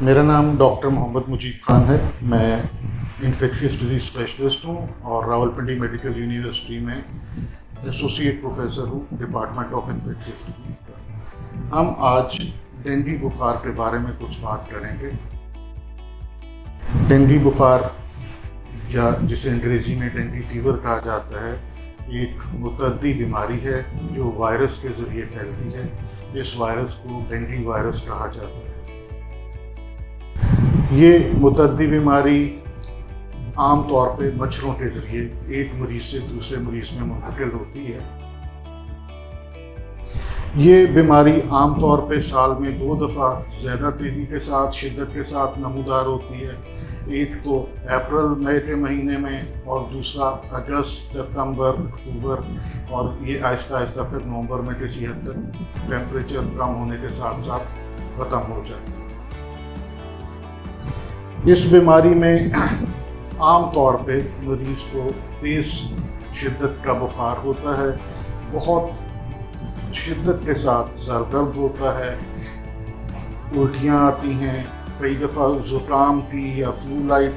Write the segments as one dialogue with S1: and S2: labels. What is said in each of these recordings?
S1: मेरा नाम डॉक्टर मोहम्मद मुजीब खान है। मैं इन्फेक्शियस डिजीज़ स्पेशलिस्ट हूँ और रावलपिंडी मेडिकल यूनिवर्सिटी में एसोसिएट प्रोफेसर हूँ डिपार्टमेंट ऑफ इन्फेक्शियस डिजीज़ का। हम आज डेंगू बुखार के बारे में कुछ बात करेंगे। डेंगू बुखार या जिसे अंग्रेज़ी में डेंगू फीवर कहा जाता है, एक मुतअद्दी बीमारी है जो वायरस के ज़रिए फैलती है। इस वायरस को डेंगू वायरस कहा जाता है। ये मुतअद्दी बीमारी आम तौर पे मच्छरों के ज़रिए एक मरीज से दूसरे मरीज में मुंतकिल होती है। ये बीमारी आम तौर पे साल में 2 दफ़ा ज़्यादा तेज़ी के साथ, शिद्दत के साथ नमूदार होती है। एक तो अप्रैल मई के महीने में और दूसरा अगस्त, सितंबर, अक्टूबर, और ये आहिस्ता आहिस्ता फिर नवंबर में किसी हद तक टेम्परेचर कम होने के साथ साथ ख़त्म हो जाए। इस बीमारी में आम तौर पे मरीज को तेज़ शिद्दत का बुखार होता है, बहुत शिद्दत के साथ सर दर्द होता है, उल्टियाँ आती हैं, कई दफ़ा ज़ुकाम की या फ्लू लाइक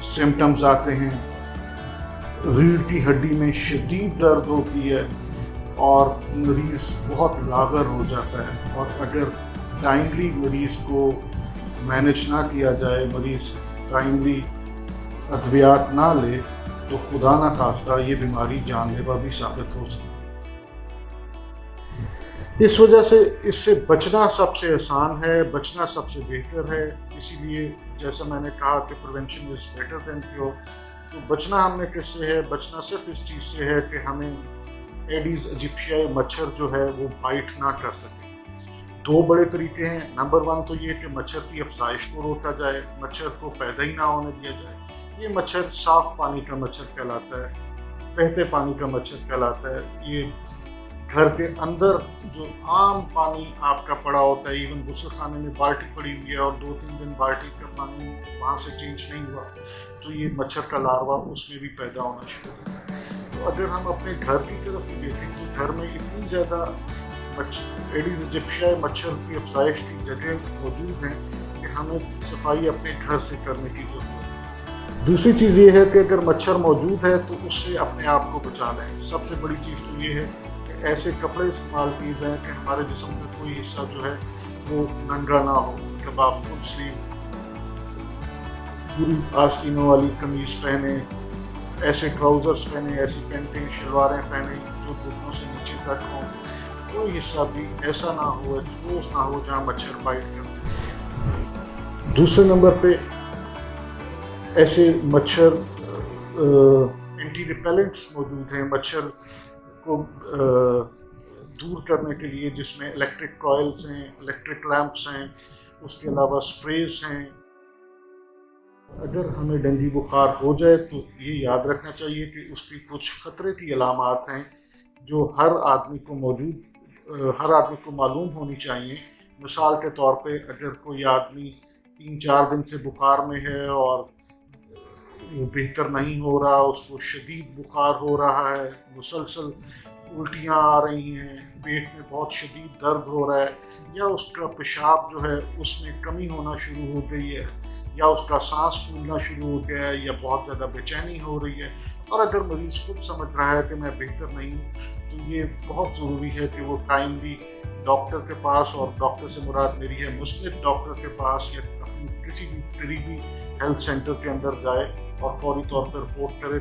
S1: सिम्टम्स आते हैं, रीढ़ की हड्डी में शदीद दर्द होती है और मरीज़ बहुत लागर हो जाता है। और अगर टाइमली मरीज़ को मैनेज ना किया जाए, मरीज़ टाइमली अद्वियात ना ले, तो खुदा ना खास्ता ये बीमारी जानलेवा भी साबित हो सकती है। इस वजह से इससे बचना सबसे आसान है, बचना सबसे बेहतर है। इसीलिए जैसा मैंने कहा कि prevention is better than cure. तो बचना हमने किससे है? बचना सिर्फ इस चीज़ से है कि हमें एडीज एजिप्टियाई मच्छर जो है वो बाइट ना कर सके। 2 बड़े तरीके हैं। नंबर 1 तो ये कि मच्छर की अफजाइश को रोका जाए, मच्छर को पैदा ही ना होने दिया जाए। ये मच्छर साफ पानी का मच्छर कहलाता है, बहते पानी का मच्छर कहलाता है। ये घर के अंदर जो आम पानी आपका पड़ा होता है, इवन गुस्ल खाने में बाल्टी पड़ी हुई है और 2-3 दिन बाल्टी का पानी वहाँ से चेंज नहीं हुआ, तो ये मच्छर का लार्वा उसमें भी पैदा होना शुरू होता है। तो अगर हम अपने घर की तरफ ही देखें तो घर में इतनी ज़्यादा एडीज एजिप्टियाई मच्छर की अफजाइश की जगह मौजूद हैं कि हमें सफाई अपने घर से करने की ज़रूरत है। दूसरी चीज़ ये है कि अगर मच्छर मौजूद है तो उससे अपने आप को बचा लें। सबसे बड़ी चीज़ तो ये है कि ऐसे कपड़े इस्तेमाल किए जाएँ कि हमारे जिस्म का कोई हिस्सा जो है वो नंगा ना हो। मतलब आप फुल स्लीव पूरी आस्तीनों वाली कमीज पहने, ऐसे ट्राउजर्स पहने, ऐसी पैंटें शलवारें पहने जो घुटनों से नीचे तक हों, कोई हिस्सा भी ऐसा ना हो, एक्सपोज ना हो जहाँ मच्छर बाइट कर। दूसरे नंबर पे ऐसे मच्छर एंटी रिपेलेंट्स मौजूद हैं मच्छर को दूर करने के लिए, जिसमें इलेक्ट्रिक कॉइल्स हैं, इलेक्ट्रिक लैंप्स हैं, उसके अलावा स्प्रेस हैं। अगर हमें डेंगू बुखार हो जाए तो ये याद रखना चाहिए कि उसकी कुछ खतरे की अलामात हैं जो हर आदमी को मालूम होनी चाहिए। मिसाल के तौर पे अगर कोई आदमी 3-4 दिन से बुखार में है और वो बेहतर नहीं हो रहा, उसको शदीद बुखार हो रहा है, मुसलसल उल्टियाँ आ रही हैं, पेट में बहुत शदीद दर्द हो रहा है, या उसका पेशाब जो है उसमें कमी होना शुरू हो गई है, या उसका सांस फूलना शुरू हो गया है, या बहुत ज़्यादा बेचैनी हो रही है, और अगर मरीज़ खुद समझ रहा है कि मैं बेहतर नहीं हूँ, तो ये बहुत ज़रूरी है कि वो टाइमली डॉक्टर के पास, और डॉक्टर से मुराद मेरी है मुस्लिम डॉक्टर के पास, या अपनी किसी भी करीबी हेल्थ सेंटर के अंदर जाए और फौरी तौर पर रिपोर्ट करे।